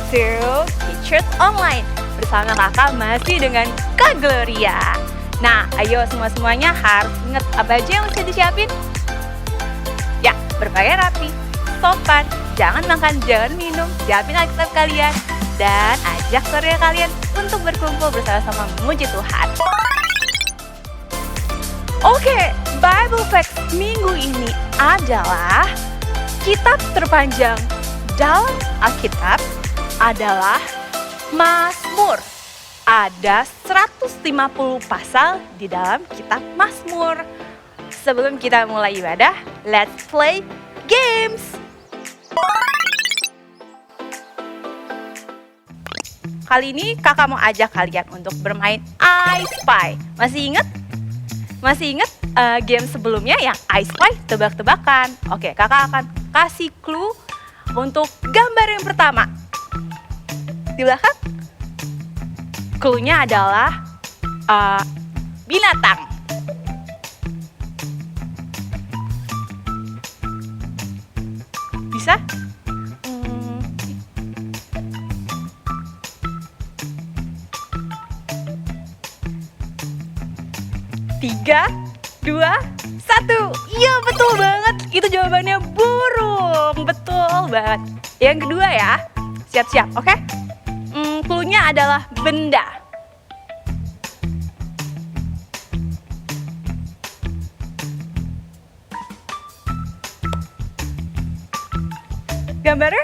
to Teachers Online. Bersama kakak masih dengan Kak Gloria. Nah, ayo semua-semuanya harus ingat apa aja yang mesti disiapin? Ya, berpakaian rapi, sopan, jangan makan, jangan minum, siapin Alkitab kalian, dan ajak saudara kalian untuk berkumpul bersama-sama memuji Tuhan. Oke, Bible Facts minggu ini adalah kitab terpanjang dalam Alkitab adalah Mazmur. Ada 150 pasal di dalam kitab Mazmur. Sebelum kita mulai ibadah, let's play games. Kali ini kakak mau ajak kalian untuk bermain I Spy. Masih ingat? Game sebelumnya yang I Spy tebak-tebakan? Oke, kakak akan kasih clue untuk gambar yang pertama. Di belakang, clue-nya adalah binatang. Bisa? Tiga, dua, satu. Iya, betul banget. Itu jawabannya burung. Betul banget. Yang kedua ya. Siap-siap, oke? Clue-nya adalah benda. Gambarnya?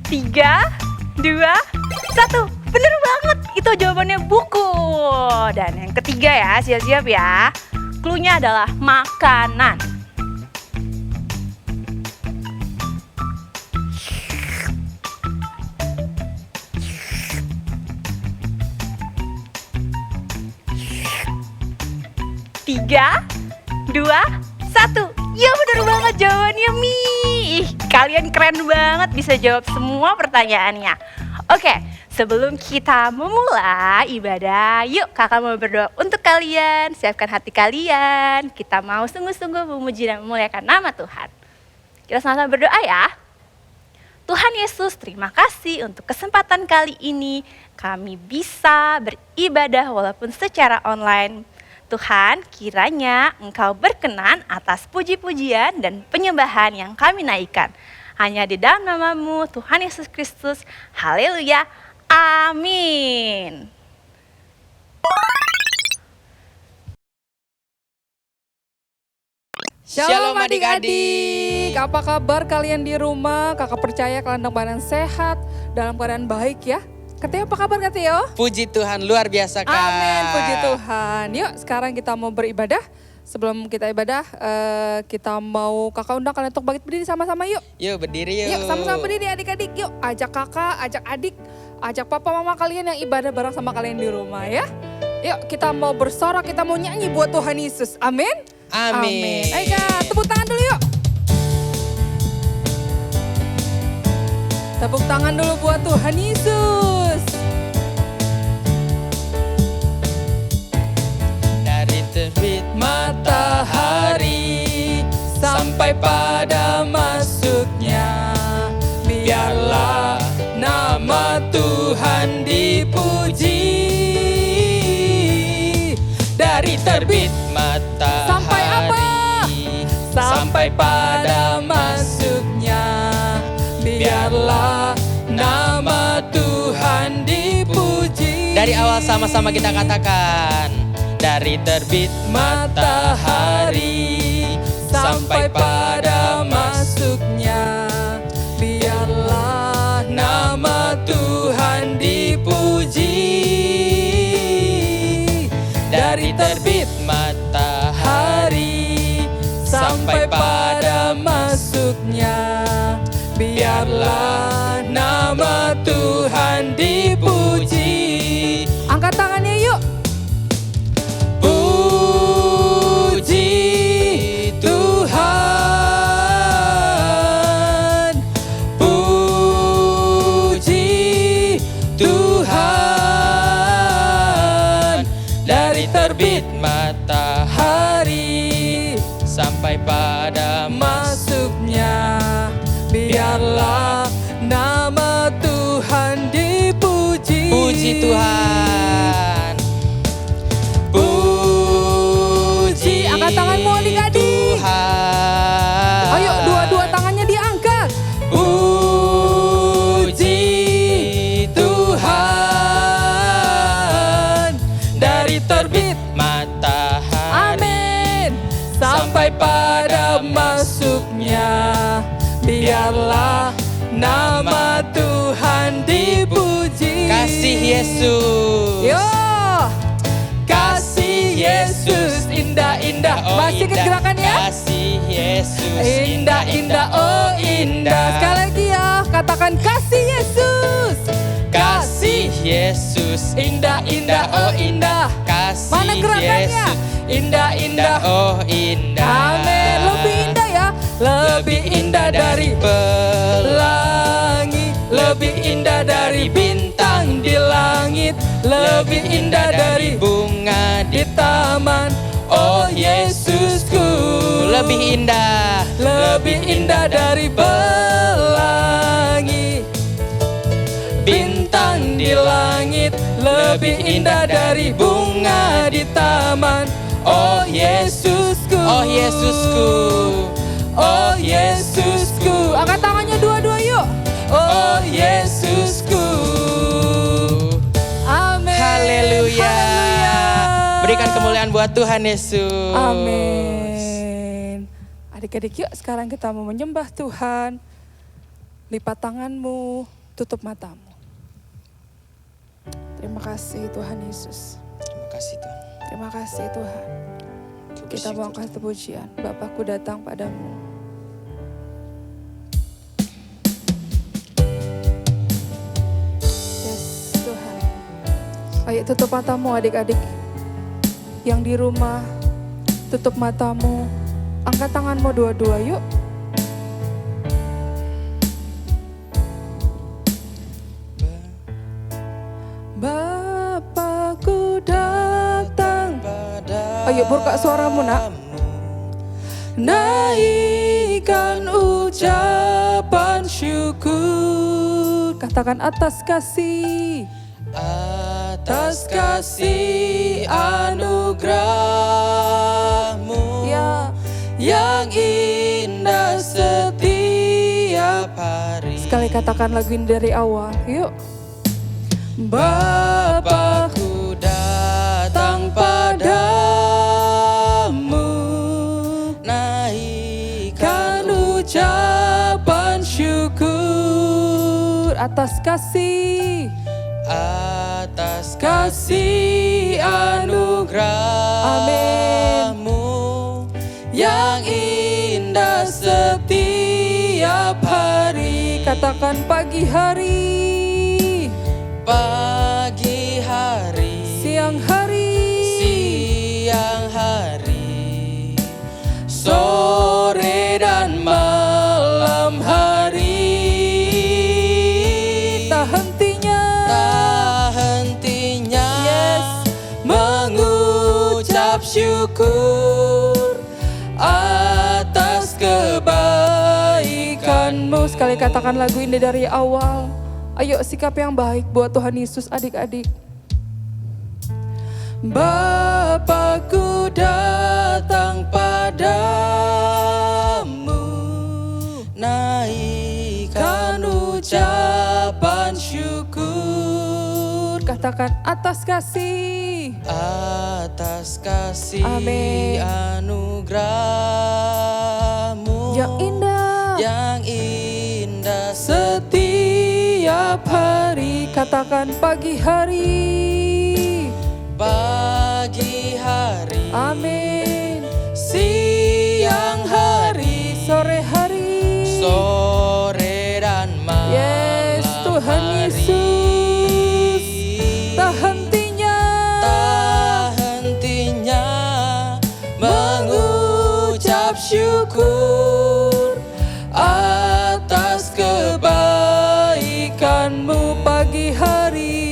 3, 2, 1. Bener banget, itu jawabannya buku. Dan yang ketiga ya, siap-siap ya. Clue-nya adalah makanan. Tiga, dua, satu. Ya bener banget jawabannya mie. Kalian keren banget bisa jawab semua pertanyaannya. Oke, sebelum kita memulai ibadah, yuk kakak mau berdoa untuk kalian. Siapkan hati kalian. Kita mau sungguh-sungguh memuji dan memuliakan nama Tuhan. Kita sama-sama berdoa ya. Tuhan Yesus, terima kasih untuk kesempatan kali ini. Kami bisa beribadah walaupun secara online. Tuhan, kiranya Engkau berkenan atas puji-pujian dan penyembahan yang kami naikkan. Hanya di dalam nama-Mu, Tuhan Yesus Kristus. Haleluya. Amin. Shalom adik-adik, apa kabar kalian di rumah? Kakak percaya kalian dalam keadaan sehat, dalam keadaan baik ya. Katanya apa kabar Kak Tio? Puji Tuhan, luar biasa Kak. Amin, puji Tuhan. Yuk sekarang kita mau beribadah. Sebelum kita ibadah, kita mau kakak undang kalian untuk bangkit berdiri sama-sama yuk. Yuk berdiri yuk. Yuk sama-sama berdiri adik-adik, yuk ajak kakak, ajak adik, ajak papa mama kalian yang ibadah bareng sama kalian di rumah ya. Yuk kita mau bersorak, kita mau nyanyi buat Tuhan Yesus, amin. Amin. Ayo Kak, tepuk tangan dulu yuk. Tepuk tangan dulu buat Tuhan Yesus. Dari terbit matahari sampai pada masuknya, biarlah nama Tuhan dipuji. Dari terbit matahari Sampai apa? Sampai pada masuknya, biarlah nama Tuhan dipuji. Dari awal sama-sama kita katakan. Dari terbit matahari sampai pada masuknya, biarlah nama Tuhan dipuji. Dari terbit matahari sampai pada masuknya, biarlah nama Tuhan dipuji. Angkat tangannya yuk. Puji Tuhan, puji Tuhan. Dari terbit matahari sampai pada masuknya, biarlah nama Tuhan kemuliaannya. Biarlah nama Tuhan dipuji. Kasih Yesus. Yo, kasih Yesus indah-indah. Oh, Masih indah. gerakannya? Kasih Yesus Indah-indah, oh indah. Sekali lagi ya, katakan kasih Yesus. Kasih Yesus Indah-indah, oh indah. Kasih Mana gerakannya? Yesus Indah-indah. oh indah. Amin. Lebih indah ya. Lebih indah dari pelangi, lebih indah dari bintang di langit, lebih indah dari bunga di taman. Oh Yesusku, lebih indah. lebih indah dari pelangi, bintang di langit, lebih indah dari bunga di taman. Oh Yesusku, Oh Yesusku. oh Yesusku. Angkat tangannya dua-dua yuk. Oh Yesusku. Amin. Haleluya. Haleluya. Berikan kemuliaan buat Tuhan Yesus. Amin. Adik-adik yuk sekarang kita mau menyembah Tuhan. Lipat tanganmu, tutup matamu. Terima kasih Tuhan Yesus. Terima kasih Tuhan. Terima kasih Tuhan. Kita mau angkat pujian. Bapakku datang padamu. Yes Tuhan. Ayo tutup matamu adik-adik. Yang di rumah, tutup matamu. Angkat tanganmu dua-dua yuk. Bapakku datang. Ayo buka suaramu nak. Naikkan ucapan syukur. Katakan atas kasih. Atas kasih anugerahmu Ya. yang indah setiap hari. Sekali katakan lagu ini dari awal. Yuk. Bapakku Bapakku datang padamu, naikkan ucapan syukur atas kasih. atas kasih anugerahmu yang indah setiap hari. Katakan pagi hari, Pagi hari, siang hari, siang hari, sore dan malam hari. tak hentinya. Tak hentinya Yes. mengucap syukur atas kebaikanmu. Sekali katakan lagu ini dari awal. Ayo sikap yang baik buat Tuhan Yesus adik-adik. Bapakku datang padamu, Naikkan ucapan syukur. Katakan atas kasih. atas kasih Amin. anugerahmu Yang indah yang indah setiap hari. Katakan pagi hari. pagi hari, Amin. siang hari, Sore hari. sore dan malam Yes, Tuhan hari. Yesus. Tak hentinya. Tak hentinya mengucap syukur atas kebaikanmu. Pagi hari,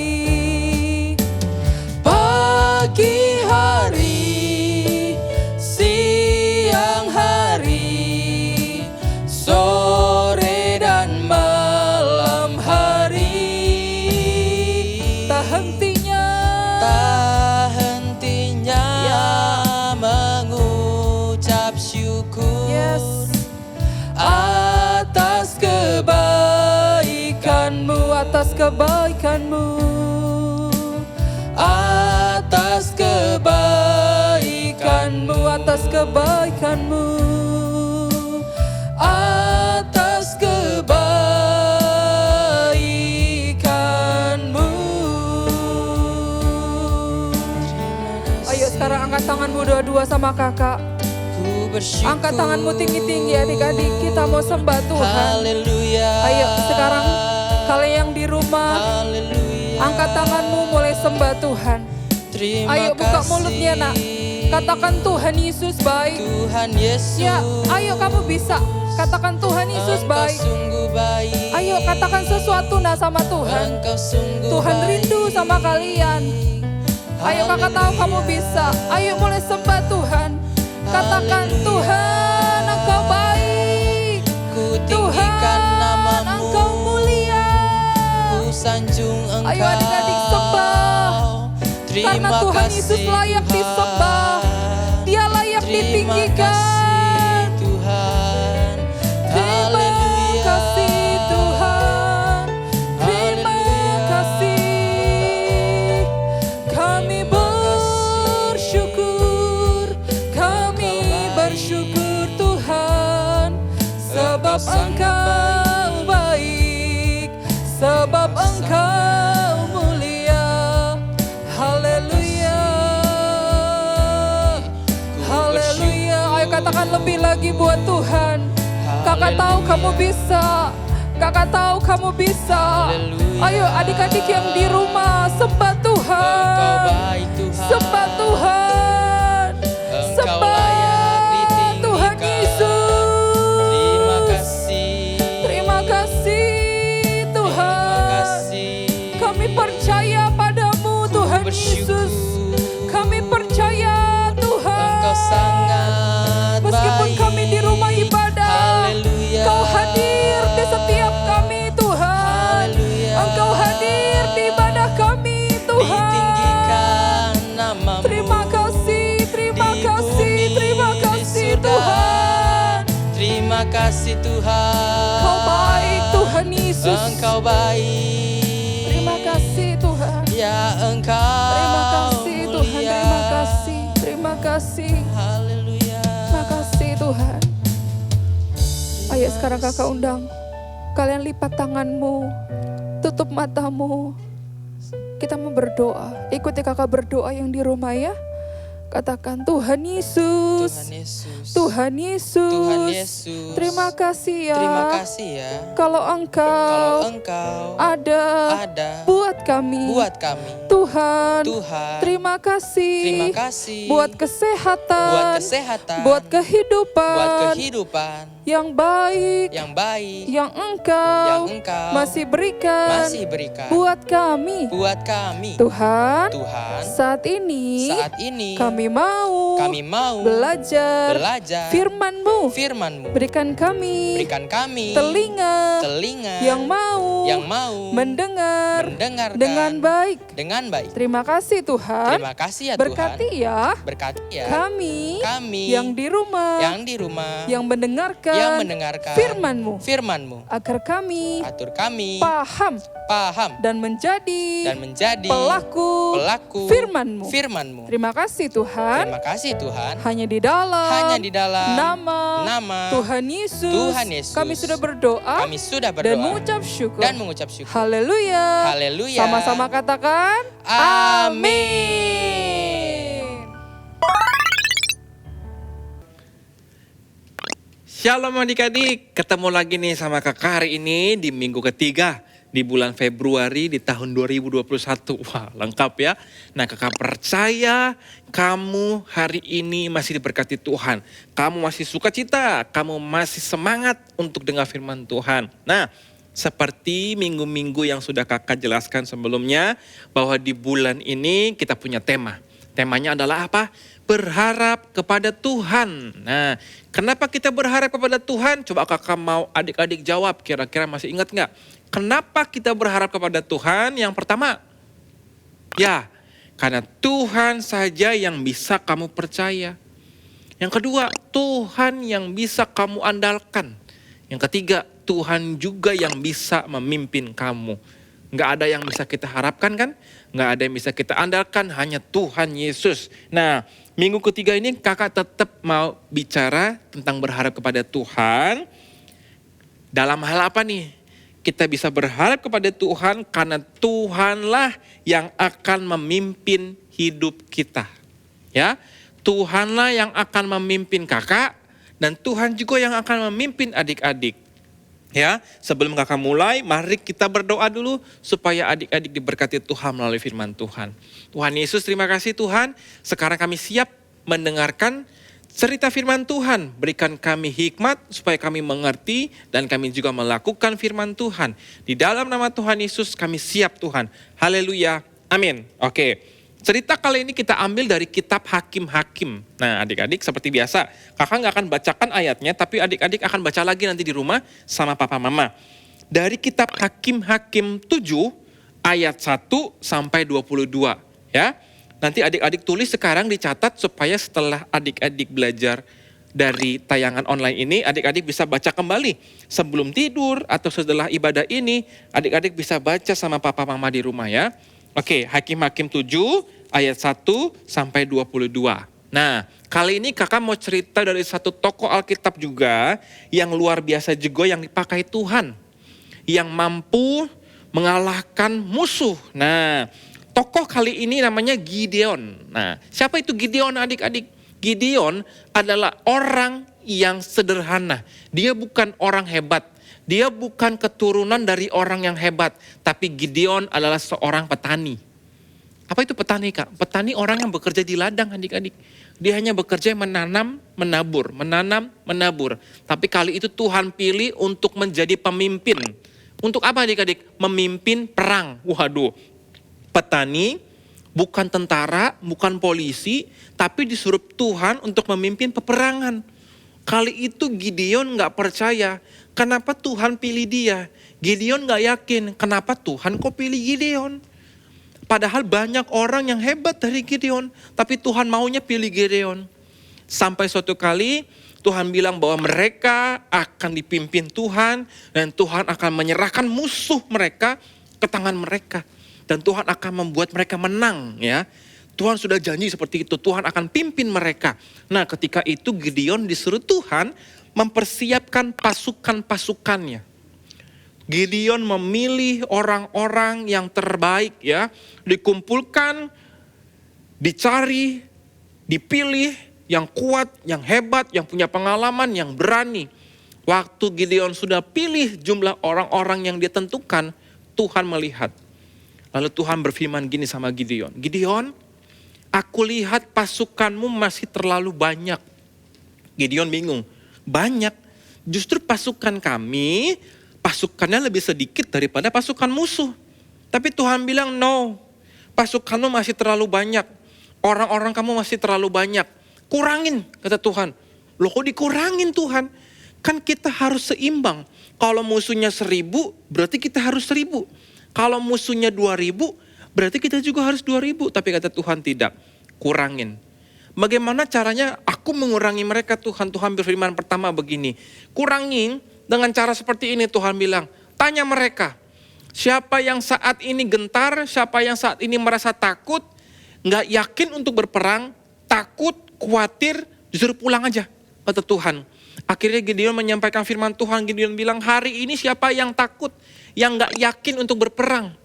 pagi hari, siang hari, sore dan malam hari. tak hentinya. Tak hentinya Ya. mengucap syukur Yes. atas kebaikanmu, Atas kebaikanmu. atas kebaikanmu, Atas kebaikanmu. berdua sama kakak. Ku bersyukur. Angkat tanganmu tinggi-tinggi adik-adik, kita mau sembah Tuhan. Haleluya. Ayo sekarang kalian yang di rumah, Haleluya. angkat tanganmu mulai sembah Tuhan. Terima Ayo buka kasih. mulutnya nak, katakan Tuhan Yesus baik. Tuhan Yesus. Ya, ayo kamu bisa katakan Tuhan Yesus Engkau baik. sungguh baik. Ayo katakan sesuatu nah sama Tuhan. Engkau sungguh Tuhan baik. rindu sama kalian. Ayo kakak tahu kamu bisa. Ayo mulai sembah Tuhan. Katakan Tuhan Engkau baik. Ku tinggikan Tuhan namamu. Engkau mulia. Ku sanjung Engkau. Ayo adik-adik sembah. Terima Karena Tuhan kasih Yesus layak Tuhan. disembah. Dia layak Terima ditinggikan. kasih Tuhan. Terima Haleluya. kasih Tuhan. Terima Haleluya. kasih. Kami bersyukur. Kami bersyukur Tuhan. Sebab Engkau baik. Sebab Engkau mulia. Haleluya. Haleluya. Ayo katakan lebih lagi buat Tuhan. Kakak tahu kamu bisa. Kakak tahu kamu bisa. Haleluya. Ayo adik-adik yang di rumah sembah Engkau Tuhan. baik Tuhan. Sembah Tuhan. Engkau Sembah layak ditinggikan. Tuhan Yesus. Terima kasih. Terima kasih Terima Tuhan. kasih. Kami percaya padamu Tuhan bersyukur. Yesus. Kami percaya Tuhan. Engkau sangat Meskipun baik. kami di rumah ibadah, Haleluya. Engkau hadir di setiap kami Tuhan. Haleluya. Engkau hadir di ibadah kami Tuhan. Ditinggikan namamu. Terima kasih, terima Di kasih, bumi, terima di kasih surga. Tuhan. Terima kasih Tuhan. Engkau baik Tuhan Yesus. Engkau baik. Terima kasih Tuhan. Ya Engkau. Terima kasih Tuhan, mulia. terima kasih, terima kasih. Haleluya. Terima kasih Tuhan. Ayo sekarang kakak undang. Kalian lipat tanganmu. Tutup matamu. Kita mau berdoa. Ikuti kakak berdoa yang di rumah ya. Katakan Tuhan Yesus. Tuhan Yesus. Tuhan Yesus. Tuhan Yesus. Terima kasih ya. Terima kasih ya. Kalau Kalau Engkau Engkau ada ada buat kami. buat kami. Tuhan. Tuhan. Terima kasih. Terima kasih. Buat kesehatan. Buat kesehatan. Buat kehidupan. Buat kehidupan yang baik. yang baik. Yang Engkau masih berikan. masih berikan buat kami. buat kami. Tuhan. Tuhan. Saat ini. Kami mau. Belajar. Firman-Mu. Firman-Mu. Berikan kami. Telinga. Yang mau. Mendengar. Dengan baik. Terima kasih Tuhan. Terima kasih ya Berkati Tuhan. ya. Berkati ya. Kami. Kami Yang di rumah. Yang mendengarkan. Firman-Mu. Firman-Mu. Agar kami. Atur kami Paham. Dan menjadi. Pelaku. Firman-Mu. Firman-Mu. Terima kasih Tuhan. Terima kasih Tuhan. Hanya di dalam. Nama Tuhan Yesus. Kami sudah berdoa. Dan mengucap syukur. Haleluya. Haleluya. Sama-sama katakan. Amin. Shalom adik-adik, ketemu lagi nih sama kakak hari ini di minggu ketiga di bulan Februari di tahun 2021. Wah lengkap ya. Nah kakak percaya kamu hari ini masih diberkati Tuhan. Kamu masih sukacita, kamu masih semangat untuk dengar firman Tuhan. Nah seperti minggu-minggu yang sudah kakak jelaskan sebelumnya bahwa di bulan ini kita punya tema. Temanya adalah apa? Berharap kepada Tuhan. Nah, kenapa kita berharap kepada Tuhan? Coba kakak mau adik-adik jawab, kira-kira masih ingat nggak? Kenapa kita berharap kepada Tuhan? Yang pertama, ya, karena Tuhan saja yang bisa kamu percaya. Yang kedua, Tuhan yang bisa kamu andalkan. Yang ketiga, Tuhan juga yang bisa memimpin kamu. Nggak ada yang bisa kita harapkan kan? Nggak ada yang bisa kita andalkan, hanya Tuhan Yesus. Nah, minggu ketiga ini kakak tetap mau bicara tentang berharap kepada Tuhan. Dalam hal apa nih? Kita bisa berharap kepada Tuhan karena Tuhanlah yang akan memimpin hidup kita. Ya, Tuhanlah yang akan memimpin kakak, dan Tuhan juga yang akan memimpin adik-adik. Ya, sebelum kakak mulai, mari kita berdoa dulu supaya adik-adik diberkati Tuhan melalui firman Tuhan. Tuhan Yesus, terima kasih Tuhan. Sekarang kami siap mendengarkan cerita firman Tuhan. Berikan kami hikmat supaya kami mengerti dan kami juga melakukan firman Tuhan. Di dalam nama Tuhan Yesus kami siap Tuhan. Haleluya. Amin. Oke. Cerita kali ini kita ambil dari kitab Hakim-Hakim. Nah adik-adik seperti biasa, kakak nggak akan bacakan ayatnya, tapi adik-adik akan baca lagi nanti di rumah sama papa mama. Dari kitab Hakim-Hakim 7 ayat 1 sampai 22 ya. Nanti adik-adik tulis sekarang dicatat supaya setelah adik-adik belajar dari tayangan online ini, adik-adik bisa baca kembali. Sebelum tidur atau setelah ibadah ini, adik-adik bisa baca sama papa mama di rumah ya. Oke, Hakim-Hakim 7 ayat 1 sampai 22. Nah, kali ini kakak mau cerita dari satu tokoh Alkitab juga yang luar biasa juga yang dipakai Tuhan. Yang mampu mengalahkan musuh. Nah, tokoh kali ini namanya Gideon. Nah, siapa itu Gideon adik-adik? Gideon adalah orang yang sederhana. Dia bukan orang hebat. Dia bukan keturunan dari orang yang hebat, tapi Gideon adalah seorang petani. Apa itu petani kak? Petani orang yang bekerja di ladang adik-adik. Dia hanya bekerja menanam, menabur, menanam, menabur. Tapi kali itu Tuhan pilih untuk menjadi pemimpin. Untuk apa adik-adik? Memimpin perang. Waduh, petani bukan tentara, bukan polisi, tapi disuruh Tuhan untuk memimpin peperangan. Kali itu Gideon gak percaya. Kenapa Tuhan pilih dia? Gideon gak yakin. Kenapa Tuhan kok pilih Gideon? Padahal banyak orang yang hebat dari Gideon. Tapi Tuhan maunya pilih Gideon. Sampai suatu kali Tuhan bilang bahwa mereka akan dipimpin Tuhan. Dan Tuhan akan menyerahkan musuh mereka ke tangan mereka. Dan Tuhan akan membuat mereka menang ya. Tuhan sudah janji seperti itu. Tuhan akan pimpin mereka. Nah ketika itu Gideon disuruh Tuhan mempersiapkan pasukan-pasukannya. Gideon memilih orang-orang yang terbaik ya. Dikumpulkan, dicari, dipilih yang kuat, yang hebat, yang punya pengalaman, yang berani. Waktu Gideon sudah pilih jumlah orang-orang yang dia tentukan, Tuhan melihat. Lalu Tuhan berfirman gini sama Gideon. Gideon, aku lihat pasukanmu masih terlalu banyak. Gideon bingung. Banyak. Justru pasukan kami, pasukannya lebih sedikit daripada pasukan musuh. Tapi Tuhan bilang no. Pasukanmu masih terlalu banyak. Orang-orang kamu masih terlalu banyak. Kurangin, kata Tuhan. Loh kok dikurangin Tuhan? Kan kita harus seimbang. Kalau musuhnya 1.000, berarti kita harus 1.000. Kalau musuhnya 2.000, berarti kita juga harus 2.000. Tapi kata Tuhan tidak, kurangin. Bagaimana caranya aku mengurangi mereka Tuhan? Tuhan berfirman pertama begini, kurangin dengan cara seperti ini. Tuhan bilang, tanya mereka, siapa yang saat ini gentar, siapa yang saat ini merasa takut, gak yakin untuk berperang, takut, khawatir, disuruh pulang aja, kata Tuhan. Akhirnya Gideon menyampaikan firman Tuhan. Gideon bilang, hari ini siapa yang takut, yang gak yakin untuk berperang,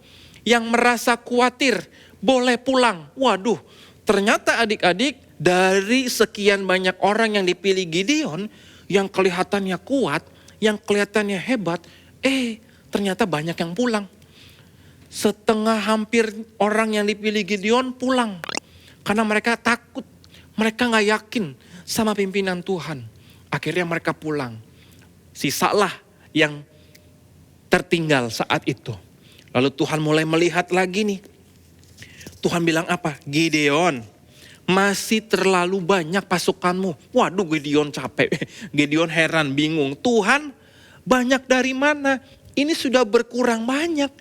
yang merasa khawatir, boleh pulang. Waduh, ternyata adik-adik dari sekian banyak orang yang dipilih Gideon, yang kelihatannya kuat, yang kelihatannya hebat, ternyata banyak yang pulang. Setengah hampir orang yang dipilih Gideon pulang. Karena mereka takut, mereka gak yakin sama pimpinan Tuhan. Akhirnya mereka pulang. Sisalah yang tertinggal saat itu. Lalu Tuhan mulai melihat lagi nih. Tuhan bilang apa? Gideon, masih terlalu banyak pasukanmu. Waduh, Gideon capek. Gideon heran, bingung. Tuhan, banyak dari mana? Ini sudah berkurang banyak.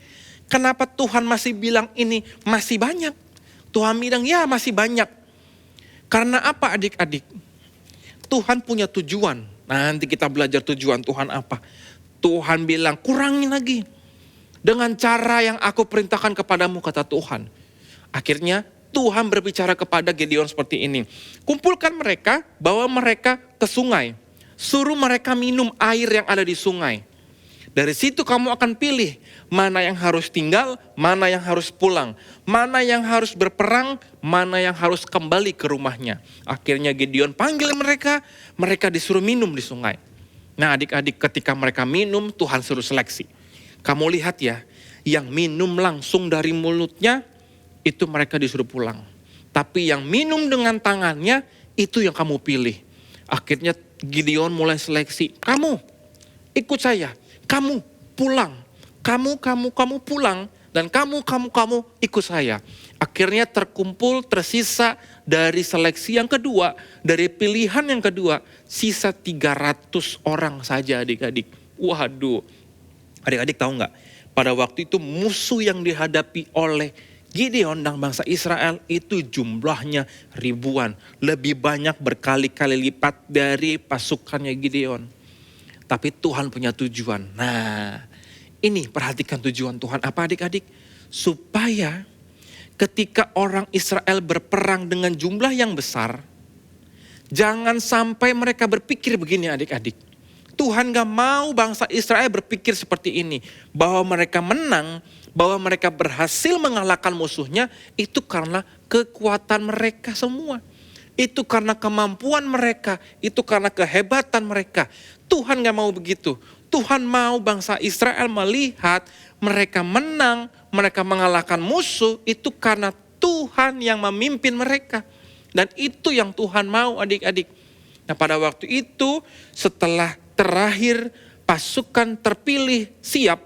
Kenapa Tuhan masih bilang ini masih banyak? Tuhan bilang ya masih banyak. Karena apa adik-adik? Tuhan punya tujuan. Nanti kita belajar tujuan Tuhan apa. Tuhan bilang kurangin lagi. Dengan cara yang aku perintahkan kepadamu, kata Tuhan. Akhirnya Tuhan berbicara kepada Gideon seperti ini. Kumpulkan mereka, bawa mereka ke sungai. Suruh mereka minum air yang ada di sungai. Dari situ kamu akan pilih mana yang harus tinggal, mana yang harus pulang, mana yang harus berperang, mana yang harus kembali ke rumahnya. Akhirnya Gideon panggil mereka, mereka disuruh minum di sungai. Nah adik-adik, ketika mereka minum, Tuhan suruh seleksi. Kamu lihat ya, yang minum langsung dari mulutnya, itu mereka disuruh pulang. Tapi yang minum dengan tangannya, itu yang kamu pilih. Akhirnya Gideon mulai seleksi, kamu ikut saya, kamu pulang, kamu pulang, dan kamu ikut saya. Akhirnya terkumpul, tersisa dari seleksi yang kedua, dari pilihan yang kedua, sisa 300 orang saja adik-adik. Waduh, adik-adik tahu nggak? Pada waktu itu musuh yang dihadapi oleh Gideon dan bangsa Israel itu jumlahnya ribuan. Lebih banyak berkali-kali lipat dari pasukannya Gideon. Tapi Tuhan punya tujuan. Nah, ini perhatikan tujuan Tuhan apa adik-adik? Supaya ketika orang Israel berperang dengan jumlah yang besar, jangan sampai mereka berpikir begini adik-adik. Tuhan gak mau bangsa Israel berpikir seperti ini. Bahwa mereka menang, bahwa mereka berhasil mengalahkan musuhnya, itu karena kekuatan mereka semua. Itu karena kemampuan mereka, itu karena kehebatan mereka. Tuhan gak mau begitu. Tuhan mau bangsa Israel melihat mereka menang, mereka mengalahkan musuh, itu karena Tuhan yang memimpin mereka. Dan itu yang Tuhan mau adik-adik. Nah pada waktu itu setelah terakhir pasukan terpilih siap,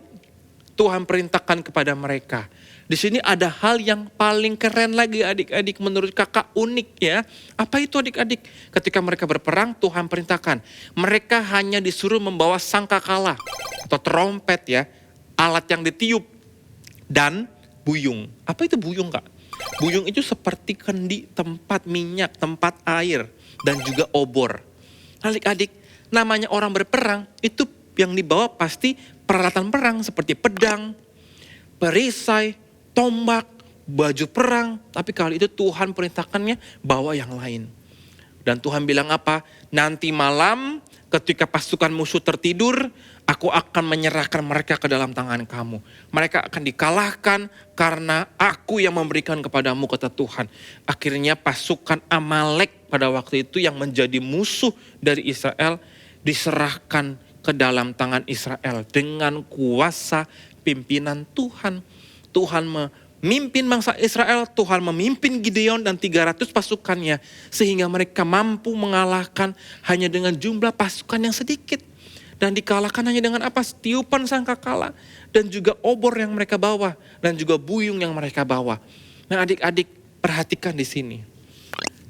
Tuhan perintahkan kepada mereka. Di sini ada hal yang paling keren lagi adik-adik, menurut kakak unik ya. Apa itu adik-adik? Ketika mereka berperang, Tuhan perintahkan. Mereka hanya disuruh membawa sangkakala atau trompet ya, alat yang ditiup, dan buyung. Apa itu buyung kak? Buyung itu seperti kendi, tempat minyak, tempat air, dan juga obor. Adik-adik, namanya orang berperang, itu yang dibawa pasti peralatan perang seperti pedang, perisai, tombak, baju perang. Tapi kali itu Tuhan perintahkannya bawa yang lain. Dan Tuhan bilang apa? Nanti malam ketika pasukan musuh tertidur, aku akan menyerahkan mereka ke dalam tangan kamu. Mereka akan dikalahkan karena aku yang memberikan kepadamu, kata Tuhan. Akhirnya pasukan Amalek pada waktu itu yang menjadi musuh dari Israel diserahkan ke dalam tangan Israel dengan kuasa pimpinan Tuhan. Tuhan memimpin bangsa Israel, Tuhan memimpin Gideon dan 300 pasukannya. Sehingga mereka mampu mengalahkan hanya dengan jumlah pasukan yang sedikit. Dan dikalahkan hanya dengan apa? Tiupan sangkakala. Dan juga obor yang mereka bawa. Dan juga buyung yang mereka bawa. Nah adik-adik perhatikan di sini.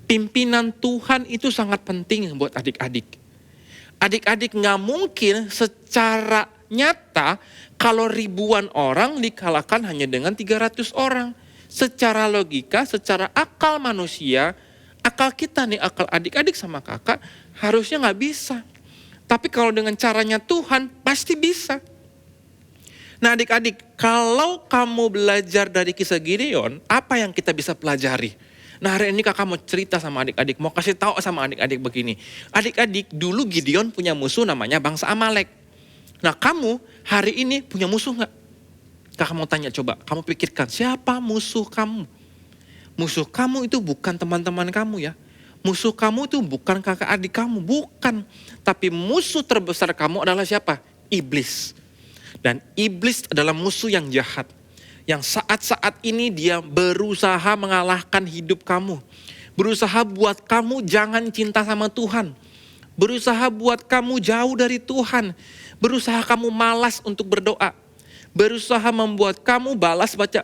Pimpinan Tuhan itu sangat penting buat adik-adik. Adik-adik gak mungkin secara nyata kalau ribuan orang dikalahkan hanya dengan 300 orang. Secara logika, secara akal manusia, akal kita nih, akal adik-adik sama kakak harusnya gak bisa. Tapi kalau dengan caranya Tuhan pasti bisa. Nah adik-adik, kalau kamu belajar dari kisah Gideon, apa yang kita bisa pelajari? Nah hari ini kakak mau cerita sama adik-adik, mau kasih tahu sama adik-adik begini. Adik-adik, dulu Gideon punya musuh namanya bangsa Amalek. Nah kamu hari ini punya musuh gak? Kakak mau tanya coba, kamu pikirkan siapa musuh kamu? Musuh kamu itu bukan teman-teman kamu ya. Musuh kamu itu bukan kakak adik kamu, bukan. Tapi musuh terbesar kamu adalah siapa? Iblis. Dan iblis adalah musuh yang jahat. Yang saat-saat ini dia berusaha mengalahkan hidup kamu. Berusaha buat kamu jangan cinta sama Tuhan. Berusaha buat kamu jauh dari Tuhan. Berusaha kamu malas untuk berdoa. Berusaha membuat kamu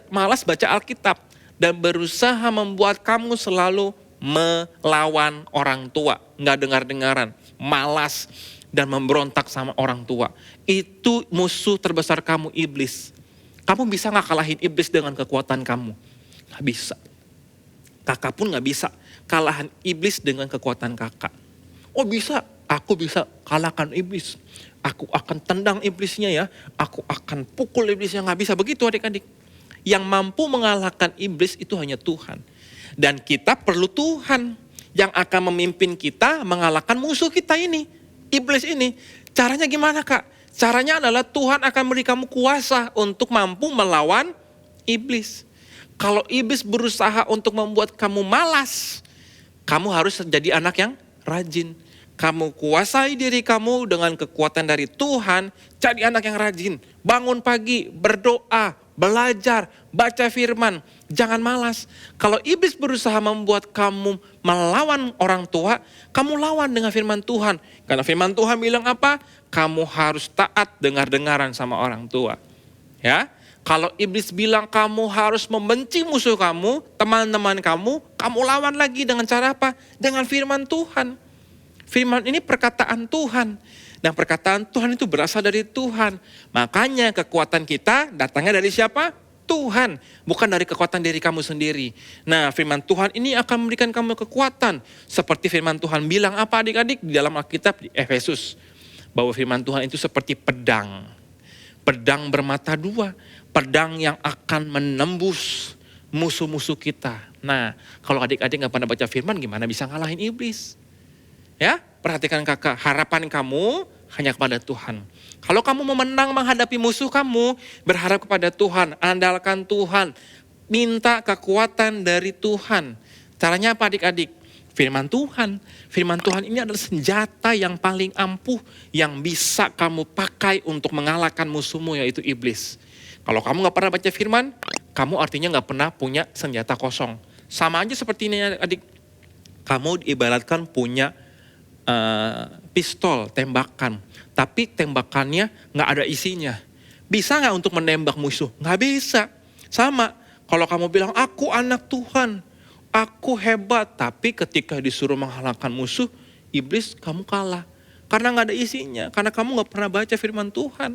malas baca Alkitab. Dan berusaha membuat kamu selalu melawan orang tua. Nggak dengar-dengaran. Malas dan memberontak sama orang tua. Itu musuh terbesar kamu, iblis. Kamu bisa gak kalahin iblis dengan kekuatan kamu? Gak bisa. Kakak pun gak bisa kalahin iblis dengan kekuatan kakak. Oh bisa, aku bisa kalahkan iblis. Aku akan tendang iblisnya ya. Aku akan pukul iblisnya, gak bisa. Begitu adik-adik. Yang mampu mengalahkan iblis itu hanya Tuhan. Dan kita perlu Tuhan yang akan memimpin kita mengalahkan musuh kita ini. Iblis ini. Caranya gimana kak? Caranya adalah Tuhan akan beri kamu kuasa untuk mampu melawan iblis. Kalau iblis berusaha untuk membuat kamu malas, kamu harus jadi anak yang rajin. Kamu kuasai diri kamu dengan kekuatan dari Tuhan, jadi anak yang rajin. Bangun pagi, berdoa, belajar, baca firman, jangan malas. Kalau iblis berusaha membuat kamu melawan orang tua, kamu lawan dengan firman Tuhan. Karena firman Tuhan bilang apa? Kamu harus taat dengar-dengaran sama orang tua. Ya, kalau iblis bilang kamu harus membenci musuh kamu, teman-teman kamu lawan lagi dengan cara apa? Dengan firman Tuhan. Firman ini perkataan Tuhan. Dan perkataan Tuhan itu berasal dari Tuhan. Makanya kekuatan kita datangnya dari siapa? Tuhan. Bukan dari kekuatan diri kamu sendiri. Nah, firman Tuhan ini akan memberikan kamu kekuatan. Seperti firman Tuhan bilang apa adik-adik di dalam Alkitab di Efesus. Bahwa firman Tuhan itu seperti pedang. Pedang bermata dua. Pedang yang akan menembus musuh-musuh kita. Nah, kalau adik-adik gak pernah baca firman, gimana bisa ngalahin iblis? Ya, perhatikan kakak, harapan kamu hanya kepada Tuhan. Kalau kamu mau menang menghadapi musuh kamu, berharap kepada Tuhan, andalkan Tuhan, minta kekuatan dari Tuhan. Caranya apa adik-adik? Firman Tuhan. Firman Tuhan ini adalah senjata yang paling ampuh yang bisa kamu pakai untuk mengalahkan musuhmu, yaitu iblis. Kalau kamu gak pernah baca firman, kamu artinya gak pernah punya senjata kosong. Sama aja seperti ini adik. Kamu diibaratkan punya pistol, tembakan. Tapi tembakannya gak ada isinya. Bisa gak untuk menembak musuh? Gak bisa. Sama, kalau kamu bilang, aku anak Tuhan, aku hebat. Tapi ketika disuruh mengalahkan musuh, iblis kamu kalah. Karena gak ada isinya, karena kamu gak pernah baca firman Tuhan.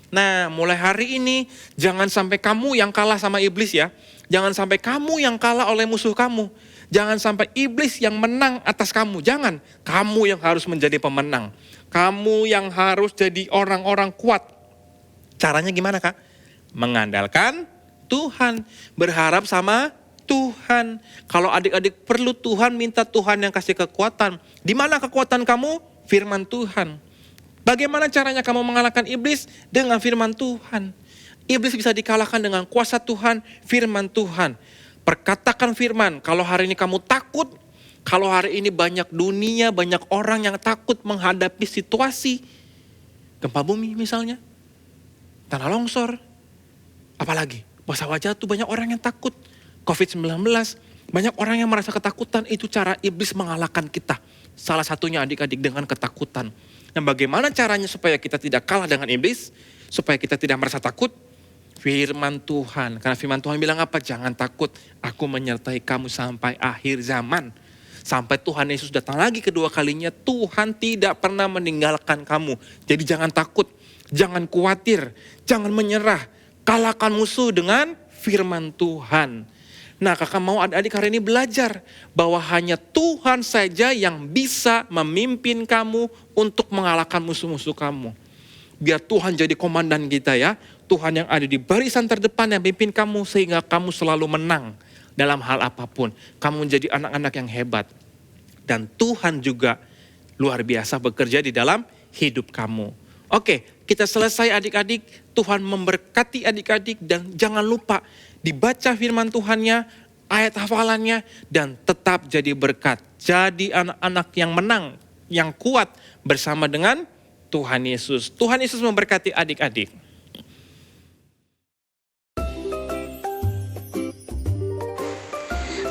Nah, mulai hari ini, jangan sampai kamu yang kalah sama iblis ya. Jangan sampai kamu yang kalah oleh musuh kamu. Jangan sampai iblis yang menang atas kamu. Jangan. Kamu yang harus menjadi pemenang. Kamu yang harus jadi orang-orang kuat. Caranya gimana kak? Mengandalkan Tuhan. Berharap sama Tuhan. Kalau adik-adik perlu Tuhan, minta Tuhan yang kasih kekuatan. Di mana kekuatan kamu? Firman Tuhan. Bagaimana caranya kamu mengalahkan iblis? Dengan firman Tuhan. Iblis bisa dikalahkan dengan kuasa Tuhan, firman Tuhan. Perkatakan firman, kalau hari ini kamu takut, kalau hari ini banyak dunia, banyak orang yang takut menghadapi situasi, gempa bumi misalnya, tanah longsor, apalagi pesawat jatuh, banyak orang yang takut, COVID-19, banyak orang yang merasa ketakutan, itu cara iblis mengalahkan kita. Salah satunya adik-adik dengan ketakutan. Dan bagaimana caranya supaya kita tidak kalah dengan iblis, supaya kita tidak merasa takut? Firman Tuhan. Karena firman Tuhan bilang apa? Jangan takut, aku menyertai kamu sampai akhir zaman. Sampai Tuhan Yesus datang lagi kedua kalinya, Tuhan tidak pernah meninggalkan kamu. Jadi jangan takut, jangan khawatir, jangan menyerah. Kalahkan musuh dengan firman Tuhan. Nah, kakak mau adik-adik hari ini belajar bahwa hanya Tuhan saja yang bisa memimpin kamu untuk mengalahkan musuh-musuh kamu. Biar Tuhan jadi komandan kita ya. Tuhan yang ada di barisan terdepan yang pimpin kamu sehingga kamu selalu menang dalam hal apapun. Kamu menjadi anak-anak yang hebat. Dan Tuhan juga luar biasa bekerja di dalam hidup kamu. Oke, kita selesai adik-adik. Tuhan memberkati adik-adik dan jangan lupa dibaca firman Tuhannya, ayat hafalannya, dan tetap jadi berkat. Jadi anak-anak yang menang, yang kuat bersama dengan Tuhan Yesus. Tuhan Yesus memberkati adik-adik.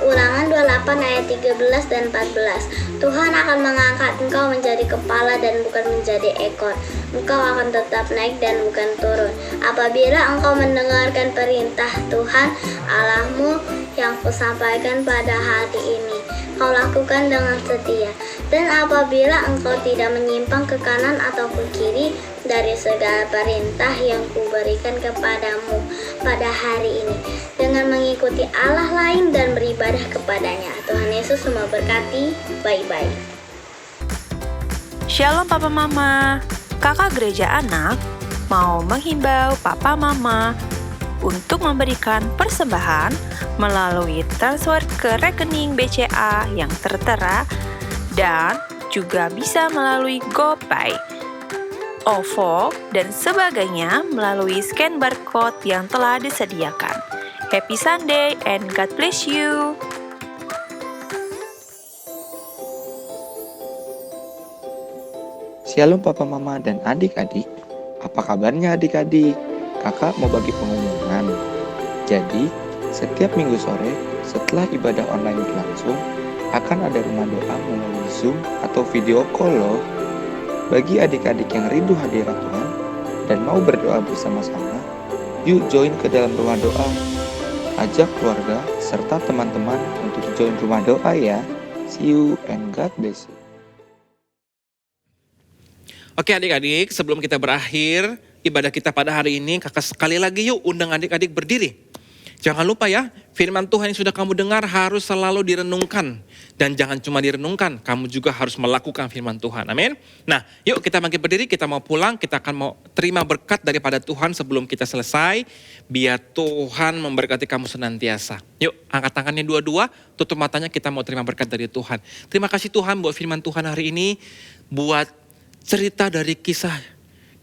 Ulangan 28 ayat 13 dan 14. Tuhan akan mengangkat engkau menjadi kepala dan bukan menjadi ekor. Engkau akan tetap naik dan bukan turun. Apabila engkau mendengarkan perintah Tuhan Allahmu yang kusampaikan pada hari ini, kau lakukan dengan setia. Dan apabila engkau tidak menyimpang ke kanan atau ke kiri dari segala perintah yang kuberikan kepadamu pada hari ini, dengan mengikuti Allah lain dan beribadah kepadanya. Tuhan Yesus memberkati. Bye-bye. Shalom Papa Mama. Kakak Gereja Anak mau menghimbau Papa Mama untuk memberikan persembahan melalui transfer ke rekening BCA yang tertera dan juga bisa melalui GoPay. OVO, dan sebagainya melalui scan barcode yang telah disediakan. Happy Sunday and God bless you! Shalom Papa Mama dan adik-adik. Apa kabarnya adik-adik? Kakak mau bagi pengumuman. Jadi, setiap minggu sore setelah ibadah online berlangsung, akan ada rumah doa melalui Zoom atau video call loh. Bagi adik-adik yang rindu hadirat Tuhan dan mau berdoa bersama-sama, yuk join ke dalam rumah doa. Ajak keluarga serta teman-teman untuk join rumah doa ya. See you and God bless you. Oke adik-adik, sebelum kita berakhir ibadah kita pada hari ini, kakak sekali lagi yuk undang adik-adik berdiri. Jangan lupa ya, firman Tuhan yang sudah kamu dengar harus selalu direnungkan. Dan jangan cuma direnungkan, kamu juga harus melakukan firman Tuhan. Amin. Nah, yuk kita bangkit berdiri, kita mau pulang, kita akan mau terima berkat daripada Tuhan sebelum kita selesai. Biar Tuhan memberkati kamu senantiasa. Yuk, angkat tangannya dua-dua, tutup matanya, kita mau terima berkat dari Tuhan. Terima kasih Tuhan buat firman Tuhan hari ini, buat cerita dari kisah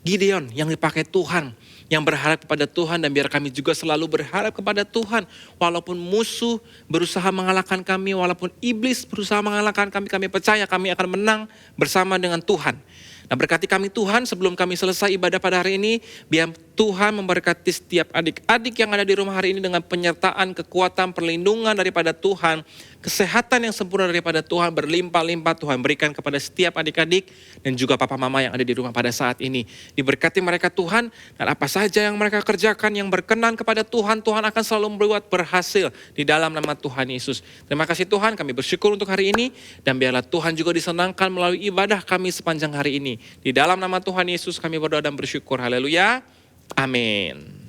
Gideon yang dipakai Tuhan, yang berharap kepada Tuhan, dan biar kami juga selalu berharap kepada Tuhan. Walaupun musuh berusaha mengalahkan kami, walaupun iblis berusaha mengalahkan kami, kami percaya kami akan menang bersama dengan Tuhan. Nah, berkati kami Tuhan sebelum kami selesai ibadah pada hari ini, biar Tuhan memberkati setiap adik-adik yang ada di rumah hari ini dengan penyertaan, kekuatan, perlindungan daripada Tuhan, kesehatan yang sempurna daripada Tuhan, berlimpah-limpah Tuhan berikan kepada setiap adik-adik dan juga papa mama yang ada di rumah pada saat ini. Diberkati mereka Tuhan, dan apa saja yang mereka kerjakan yang berkenan kepada Tuhan, Tuhan akan selalu membuat berhasil di dalam nama Tuhan Yesus. Terima kasih Tuhan, kami bersyukur untuk hari ini, dan biarlah Tuhan juga disenangkan melalui ibadah kami sepanjang hari ini. Di dalam nama Tuhan Yesus kami berdoa dan bersyukur. Haleluya. Amin.